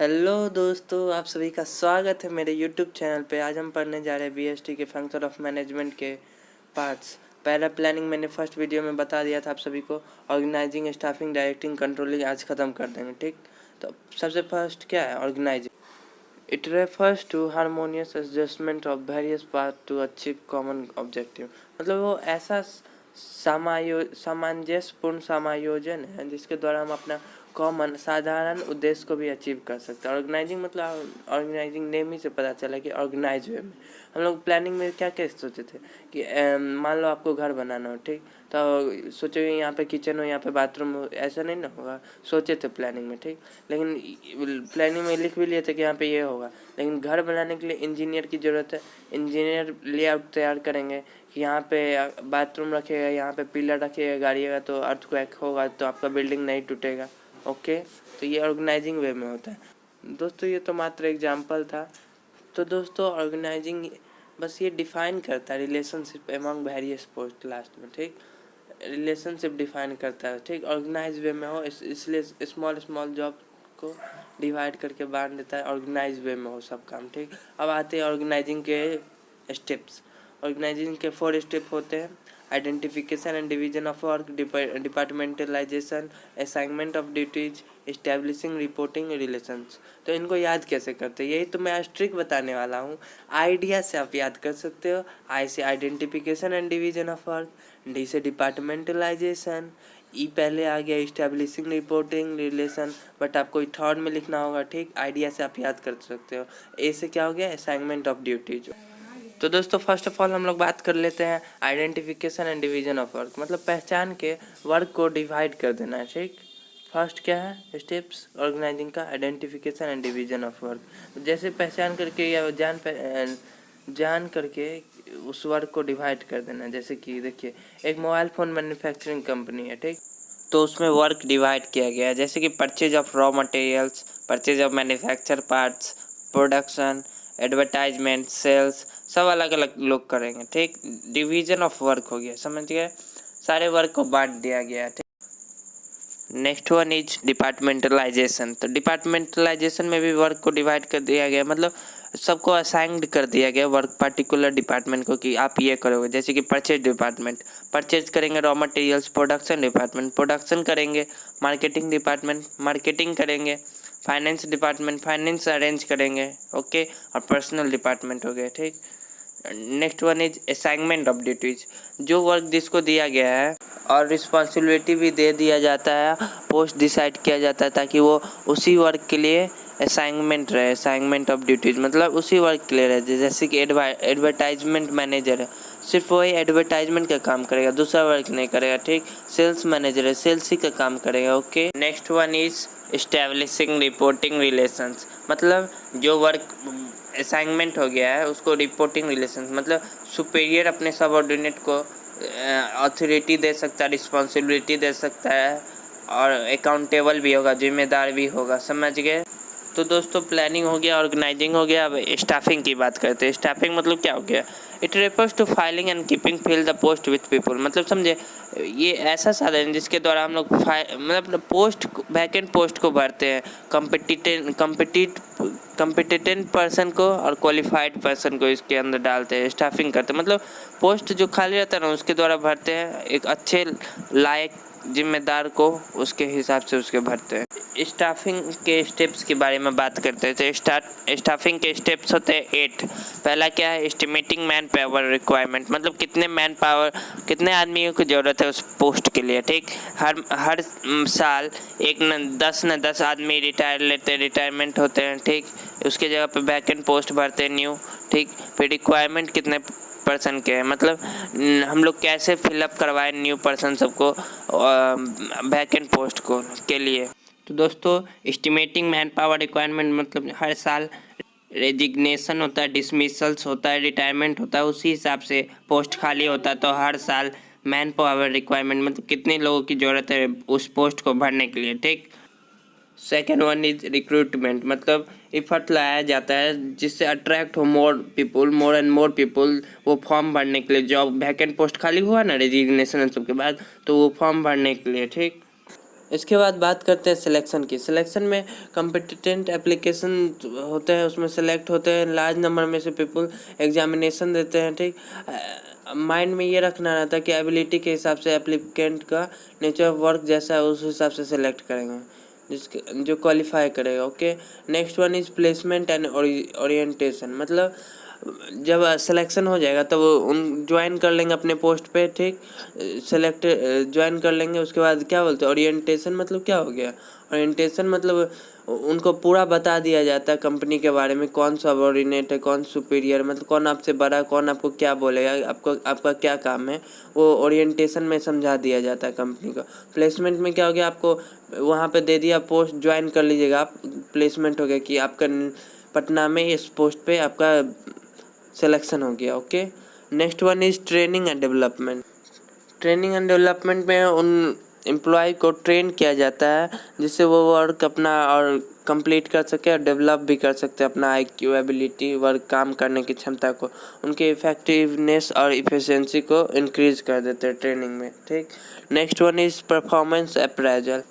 Hello दोस्तों, आप सभी का स्वागत है मेरे यूट्यूब चैनल पे। आज हम पढ़ने जा रहे हैं बीएसटी के फंक्शन ऑफ मैनेजमेंट के पार्ट्स। पहला प्लानिंग मैंने फर्स्ट वीडियो में बता दिया था आप सभी को। ऑर्गेनाइजिंग, स्टाफिंग, डायरेक्टिंग, कंट्रोलिंग आज ख़त्म कर देंगे, ठीक। तो सबसे फर्स्ट क्या है? Organising. It refers to harmonious adjustment of various part to achieve common objective. मतलब वो ऐसा सामंजस्यपूर्ण समायोजन है जिसके द्वारा हम अपना कॉमन साधारण उद्देश्य को भी अचीव कर सकते हैं। ऑर्गेनाइजिंग मतलब ऑर्गेनाइजिंग नेम ही से पता चला कि ऑर्गेनाइज वे में हम लोग प्लानिंग में क्या क्या सोचे थे कि मान लो आपको घर बनाना हो, ठीक। तो सोचोगे यहाँ पे किचन हो, यहाँ पे बाथरूम हो, ऐसा नहीं ना होगा। सोचे थे प्लानिंग में, ठीक। लेकिन प्लानिंग में लिख भी लिए थे कि यहाँ पे ये होगा। लेकिन घर बनाने के लिए इंजीनियर की ज़रूरत है। इंजीनियर लेआउट तैयार करेंगे कि यहाँ पे बाथरूम रखेगा, यहाँ पे पिलर रखेगा, गाड़िएगा तो अर्थक्वेक होगा तो आपका बिल्डिंग नहीं टूटेगा। ओके, तो ये ऑर्गेनाइजिंग वे में होता है। दोस्तों ये तो मात्र एग्जाम्पल था। तो दोस्तों ऑर्गेनाइजिंग बस ये डिफाइन करता है relationship among various post last में, ठीक। रिलेशनशिप डिफाइन करता है, ठीक। ऑर्गेनाइज वे में हो इसलिए स्मॉल स्मॉल जॉब को डिवाइड करके बांट देता है। ऑर्गेनाइज वे में हो सब काम, ठीक। अब आते हैं ऑर्गेनाइजिंग के स्टेप्स। ऑर्गेनाइजिंग के 4 स्टेप होते हैं। Identification and division of work, departmentalisation, assignment of duties, establishing reporting relations. तो इनको याद कैसे करते हैं, यही तो मैं आज ट्रिक बताने वाला हूँ। आइडिया से आप याद कर सकते हो। आई से identification and division of work, D से डिपार्टमेंटलाइजेशन, ई पहले आ गया इस्टेब्लिशिंग रिपोर्टिंग रिलेशन, बट आपको थर्ड में लिखना होगा, ठीक। आइडिया से आप याद कर सकते हो। ए से क्या हो गया? Assignment of duties. तो दोस्तों फर्स्ट ऑफ ऑल हम लोग बात कर लेते हैं identification and division of work. मतलब पहचान के वर्क को डिवाइड कर देना है, ठीक। फर्स्ट क्या है स्टेप्स ऑर्गेनाइजिंग का? Identification and division of work. जैसे पहचान करके या जान करके उस वर्क को डिवाइड कर देना है। जैसे कि देखिए एक मोबाइल फ़ोन मैन्युफैक्चरिंग कंपनी है, ठीक। तो उसमें वर्क डिवाइड किया गया है, जैसे कि purchase of raw materials, purchase of manufacture parts, production, advertisement, sales, सब अलग अलग लोग करेंगे, ठीक। डिवीजन ऑफ वर्क हो गया, समझ गए। सारे वर्क को बांट दिया गया है, ठीक। Next one is departmentalisation. तो डिपार्टमेंटलाइजेशन में भी वर्क को डिवाइड कर दिया गया, मतलब सबको असाइंड कर दिया गया वर्क पर्टिकुलर डिपार्टमेंट को कि आप ये करोगे। जैसे कि परचेज डिपार्टमेंट परचेज करेंगे raw materials, production department production करेंगे, मार्केटिंग डिपार्टमेंट मार्केटिंग करेंगे, फाइनेंस डिपार्टमेंट फाइनेंस अरेंज करेंगे, ओके। और पर्सनल डिपार्टमेंट हो गया, ठीक। Next one is assignment of duties. जो वर्क जिसको दिया गया है और रिस्पॉन्सिबिलिटी भी दे दिया जाता है, पोस्ट डिसाइड किया जाता है ताकि वो उसी वर्क के लिए असाइनमेंट रहे। असाइनमेंट ऑफ ड्यूटीज मतलब उसी वर्क के लिए रहे। जैसे कि एडवर्टाइजमेंट मैनेजर है, सिर्फ वही एडवर्टाइजमेंट का काम करेगा, दूसरा वर्क नहीं करेगा, ठीक। सेल्स मैनेजर है, सेल्स ही का काम करेगा, okay. Next one is establishing reporting relations. मतलब जो वर्क असाइनमेंट हो गया है उसको रिपोर्टिंग रिलेशंस मतलब सुपीरियर अपने सबऑर्डिनेट को अथॉरिटी दे सकता है, रिस्पॉन्सिबिलिटी दे सकता है और अकाउंटेबल भी होगा, जिम्मेदार भी होगा, समझ गए। तो दोस्तों प्लानिंग हो गया, ऑर्गेनाइजिंग हो गया। अब स्टाफिंग की बात करते हैं। स्टाफिंग मतलब क्या हो गया? It refers to filing and keeping fill the post with people. मतलब समझे, ये ऐसा साधन है जिसके द्वारा हम लोग मतलब पोस्ट वैकेंट पोस्ट को भरते हैं। कम्पिटिटेंट पर्सन को और क्वालिफाइड पर्सन को इसके अंदर डालते हैं, स्टाफिंग करते हैं। मतलब पोस्ट जो खाली रहता है ना उसके द्वारा भरते हैं, एक अच्छे लायक जिम्मेदार को उसके हिसाब से उसके भरते हैं। स्टाफिंग के स्टेप्स के बारे में बात करते हैं। तो स्टाफिंग के स्टेप्स होते हैं 8। पहला क्या है? Estimating man power requirement. मतलब कितने आदमियों की ज़रूरत है उस पोस्ट के लिए, ठीक। हर साल 10 आदमी रिटायरमेंट होते हैं, ठीक। उसके जगह पे वैकेंट पोस्ट भरते हैं न्यू, ठीक। फिर रिक्वायरमेंट कितने पर्सन के हैं, मतलब हम लोग कैसे फिलअप करवाएं न्यू पर्सन सबको वैकेंट पोस्ट को के लिए। तो दोस्तों एस्टिमेटिंग मैन पावर रिक्वायरमेंट मतलब हर साल रेजिग्नेशन होता है, डिसमिसल्स होता है, रिटायरमेंट होता है, उसी हिसाब से पोस्ट खाली होता है। तो हर साल मैन पावर रिक्वायरमेंट मतलब कितने लोगों की ज़रूरत है उस पोस्ट को भरने के लिए, ठीक। Second one is recruitment. मतलब एफर्ट लाया जाता है जिससे अट्रैक्ट हो मोर एंड मोर पीपल वो फॉर्म भरने के लिए। जॉब वैकेंट पोस्ट खाली हुआ ना रेजिग्नेशन सबके बाद, तो वो फॉर्म भरने के लिए, ठीक। इसके बाद बात करते हैं सिलेक्शन की। सिलेक्शन में कम्पिटेंट एप्लीकेशन होते हैं, उसमें सेलेक्ट होते हैं लार्ज नंबर में से पीपल, एग्जामिनेशन देते हैं, ठीक। माइंड में ये रखना रहता है कि एबिलिटी के हिसाब से एप्लीकेंट का नेचर ऑफ वर्क जैसा है उस हिसाब से सेलेक्ट करेंगे जिसके जो क्वालिफाई करेगा। Okay, next one is placement and orientation. मतलब जब सिलेक्शन हो जाएगा तब उन ज्वाइन कर लेंगे अपने पोस्ट पे, ठीक। सेलेक्ट ज्वाइन कर लेंगे, उसके बाद क्या बोलते हैं ओरिएंटेशन। मतलब क्या हो गया ओरिएंटेशन, मतलब उनको पूरा बता दिया जाता है कंपनी के बारे में, कौन सबऑर्डिनेट है, कौन सुपीरियर, मतलब कौन आपसे बड़ा, कौन आपको क्या बोलेगा, आपका क्या काम है, वो ओरिएंटेशन में समझा दिया जाता है कंपनी को। प्लेसमेंट में क्या हो गया, आपको वहाँ पे दे दिया पोस्ट, ज्वाइन कर लीजिएगा आप, प्लेसमेंट हो गया कि आपका पटना में इस पोस्ट पे आपका सिलेक्शन हो गया। Okay, next one is training and development. Training and development में उन एम्प्लॉय को ट्रेन किया जाता है जिससे वो वर्क अपना और कंप्लीट कर सके और डेवलप भी कर सकते हैं अपना IQ, एबिलिटी, वर्क काम करने की क्षमता को, उनके इफेक्टिवनेस और इफिशिएंसी को इंक्रीज कर देते हैं ट्रेनिंग में, ठीक। Next one is performance appraisal.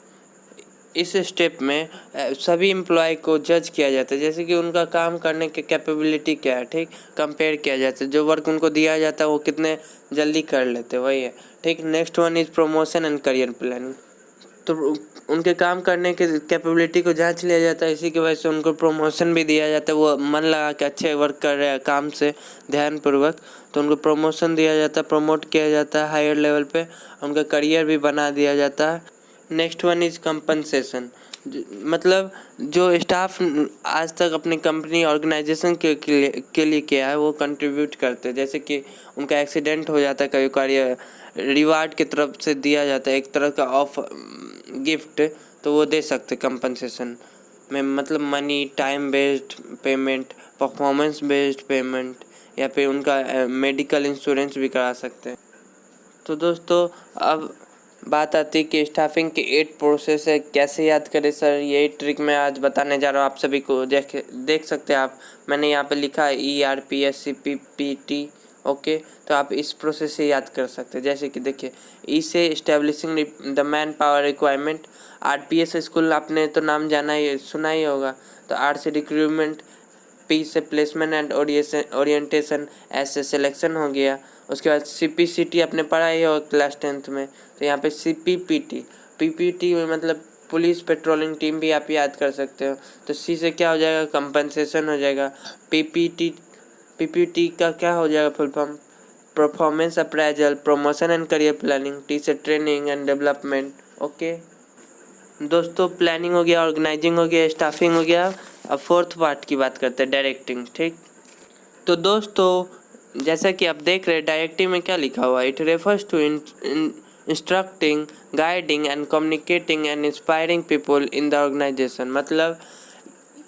इस स्टेप में सभी एम्प्लॉय को जज किया जाता है, जैसे कि उनका काम करने की कैपेबिलिटी क्या है, ठीक। कंपेयर किया जाता है, जो वर्क उनको दिया जाता है वो कितने जल्दी कर लेते हैं, वही है, ठीक। Next one is promotion and career planning. तो उनके काम करने के कैपेबिलिटी को जांच लिया जाता है, इसी की वजह से उनको प्रमोशन भी दिया जाता है। वो मन लगा के अच्छे वर्क कर रहे हैं काम से ध्यानपूर्वक, तो उनको प्रमोशन दिया जाता है, प्रमोट किया जाता है हायर लेवल पे, उनका करियर भी बना दिया जाता है। Next one is compensation. मतलब जो स्टाफ आज तक अपनी कंपनी ऑर्गेनाइजेशन के लिए किया है वो कंट्रीब्यूट करते हैं, जैसे कि उनका एक्सीडेंट हो जाता है कभी कार्य, रिवार्ड की तरफ से दिया जाता है एक तरह का ऑफ गिफ्ट, तो वो दे सकते कंपनसेशन में। मतलब money, time based payment, performance based payment, या फिर उनका मेडिकल इंश्योरेंस भी करा सकते हैं। तो दोस्तों अब बात आती है कि स्टाफिंग के 8 प्रोसेस है, कैसे याद करें सर, यही ट्रिक मैं आज बताने जा रहा हूँ आप सभी को। देख सकते हैं आप, मैंने यहाँ पे लिखा है ERPSCPPT। ओके, तो आप इस प्रोसेस से याद कर सकते हैं। जैसे कि देखिए, ई से establishing the man power requirement, RPS school आपने तो नाम जाना ही सुना ही होगा, तो R से रिक्रूटमेंट, P से प्लेसमेंट एंड ओरिएंटेशन, S से सिलेक्शन हो गया। उसके बाद CPCT आपने पढ़ा ही होगा क्लास 10th में, तो यहाँ पे CPPT, PPT में मतलब पुलिस पेट्रोलिंग टीम भी आप याद कर सकते हो। तो C से क्या हो जाएगा, कंपनसेशन हो जाएगा। PPT का क्या हो जाएगा full form, performance appraisal, promotion and career planning. T से ट्रेनिंग एंड डेवलपमेंट। ओके दोस्तों, प्लानिंग हो गया, ऑर्गेनाइजिंग हो गया, स्टाफिंग हो गया। अब फोर्थ पार्ट की बात करते हैं, डायरेक्टिंग, ठीक। तो दोस्तों जैसा कि आप देख रहे हैं डायरेक्टिंग में क्या लिखा हुआ है, it refers to instructing, guiding and communicating and inspiring people in the organisation. मतलब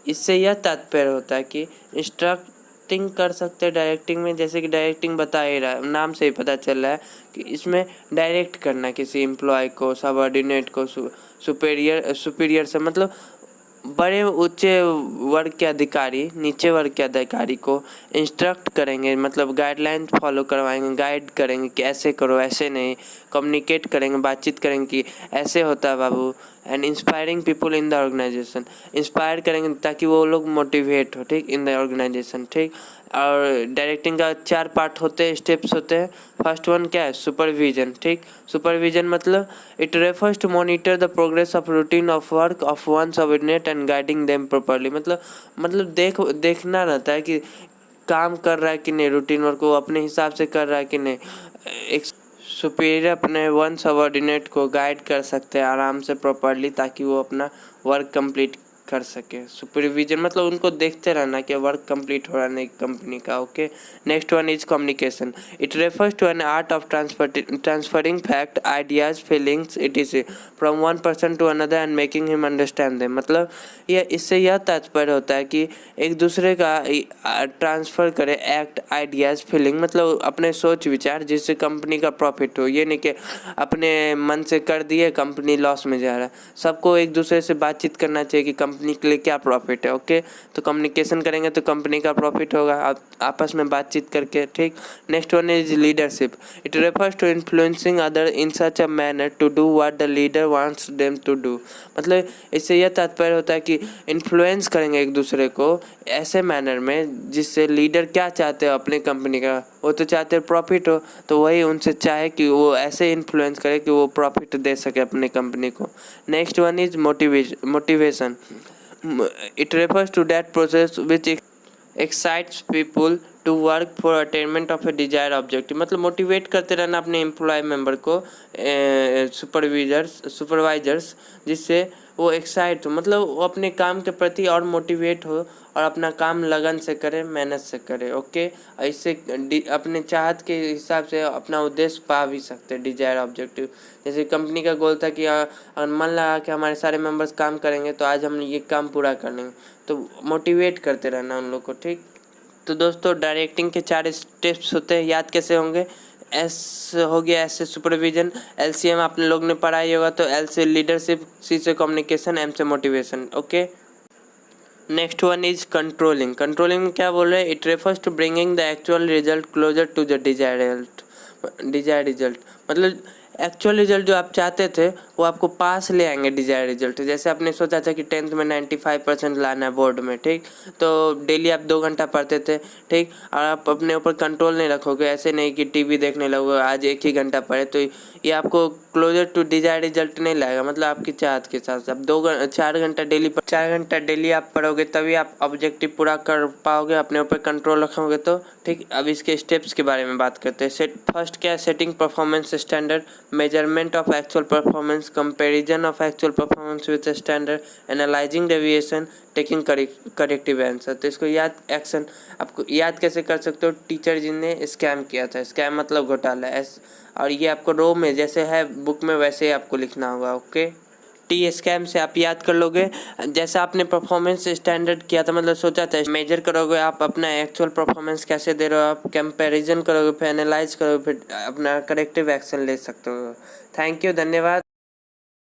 इससे यह तात्पर्य होता है कि इंस्ट्रक्टिंग कर सकते हैं डायरेक्टिंग में, जैसे कि डायरेक्टिंग बता ही रहा है, नाम से ही पता चल रहा है कि इसमें डायरेक्ट करना किसी एम्प्लॉय को, सबऑर्डिनेट को, सुपीरियर से, मतलब बड़े ऊंचे वर्ग के अधिकारी नीचे वर्ग के अधिकारी को इंस्ट्रक्ट करेंगे, मतलब गाइडलाइन फॉलो करवाएंगे, गाइड करेंगे कि ऐसे करो, ऐसे नहीं, कम्युनिकेट करेंगे, बातचीत करेंगे कि ऐसे होता है बाबू। And inspiring people in the organisation, inspire करेंगे ताकि वो लोग मोटिवेट हो, ठीक, इन द ऑर्गेनाइजेशन, ठीक। और डायरेक्टिंग का 4 पार्ट होते हैं, स्टेप्स होते हैं। फर्स्ट वन क्या है, सुपरविजन, ठीक। सुपरविजन मतलब it refers to monitor the progress of routine of work of one subordinate and guiding them properly. मतलब देखना रहता है कि काम कर रहा है कि नहीं, रूटीन वर्क वो अपने हिसाब से कर रहा है कि नहीं। एक सुपीरियर अपने वन सबऑर्डिनेट को गाइड कर सकते हैं आराम से प्रॉपर्ली, ताकि वो अपना वर्क कंप्लीट कर सके। सुपरविजन मतलब उनको देखते रहना कि वर्क कंप्लीट हो रहा है नहीं कंपनी का। Okay, next one is communication, it refers to an art of transferring fact, ideas, feelings etc from one person to another and making him understand them. मतलब इससे यह तात्पर्य होता है कि एक दूसरे का ट्रांसफ़र करे एक्ट, आइडियाज़, फीलिंग, मतलब अपने सोच विचार, जिससे कंपनी का प्रॉफिट हो। ये नहीं कि अपने मन से कर दिए कंपनी लॉस में जा रहा है। सबको एक दूसरे से बातचीत करना चाहिए कि कंपनी के लिए क्या प्रॉफिट है। ओके, तो कम्युनिकेशन करेंगे तो कंपनी का प्रॉफिट होगा आपस में बातचीत करके, ठीक। Next one is leadership. It refers to influencing other in such a manner to do what the leader wants them to do. मतलब इससे यह तात्पर्य होता है कि इन्फ्लुएंस करेंगे एक दूसरे को ऐसे मैनर में जिससे लीडर क्या चाहते हो अपने कंपनी का, वो तो चाहते हैं प्रॉफिट हो, तो वही उनसे चाहे कि वो ऐसे इन्फ्लुएंस करे कि वो प्रॉफिट दे सके अपने कंपनी को। Next one is motivation. It refers to that process which excites people to work for attainment of a desire objective. मतलब मोटिवेट करते रहना अपने एम्प्लॉय मेंबर को, सुपरवाइजर्स, जिससे वो एक्साइट हो, मतलब वो अपने काम के प्रति और मोटिवेट हो और अपना काम लगन से करे, मेहनत से करे। ओके, इससे अपने चाहत के हिसाब से अपना उद्देश्य पा भी सकते हैं, डिजायर ऑब्जेक्टिव। जैसे कंपनी का गोल था कि अगर मन लगा कि हमारे सारे मेंबर्स काम करेंगे तो आज हम ये काम पूरा कर लेंगे, तो मोटिवेट करते रहना उन लोग को, ठीक। तो दोस्तों डायरेक्टिंग के 4 स्टेप्स होते हैं, याद कैसे होंगे? एस हो गया, एस से सुपरविजन, एल सी एम आप लोग ने पढ़ा ही होगा, तो एल से लीडरशिप, सी से कम्युनिकेशन, एम से motivation. Okay, next one is controlling. Controlling में क्या बोल रहे हैं? It refers to bringing the actual result closer to the desired result. मतलब एक्चुअल रिजल्ट जो आप चाहते थे वो आपको पास ले आएंगे डिजायर रिजल्ट। जैसे आपने सोचा था कि 10th में 95% लाना है बोर्ड में, ठीक, तो डेली आप 2 घंटा पढ़ते थे, ठीक, और आप अपने ऊपर कंट्रोल नहीं रखोगे, ऐसे नहीं कि टीवी देखने लगोगे, आज 1 ही घंटा पढ़े, तो ये आपको क्लोजर टू डिजायर रिजल्ट नहीं लाएगा। मतलब आपकी चाहत के साथ आप 4 घंटा डेली आप पढ़ोगे, तभी आप ऑब्जेक्टिव पूरा कर पाओगे, अपने ऊपर कंट्रोल रखोगे तो, ठीक। अब इसके स्टेप्स के बारे में बात करते हैं। फर्स्ट क्या है? Setting performance standard, measurement of actual performance, comparison of actual performance with standard, analysing deviation, taking corrective answer. तो इसको आपको याद कैसे कर सकते हो? टीचर जी ने स्कैम किया था, स्कैम मतलब घोटाला, और ये आपको रो में जैसे है बुक में वैसे ही आपको लिखना होगा। ओके, टी स्कैम से आप याद कर लोगे। जैसा आपने परफॉर्मेंस स्टैंडर्ड किया था, मतलब सोचा था, मेजर करोगे आप अपना एक्चुअल परफॉर्मेंस कैसे दे रहे हो, आप कंपैरिजन करोगे, फिर एनालाइज करोगे, फिर अपना करेक्टिव एक्शन ले सकते हो। थैंक यू, धन्यवाद।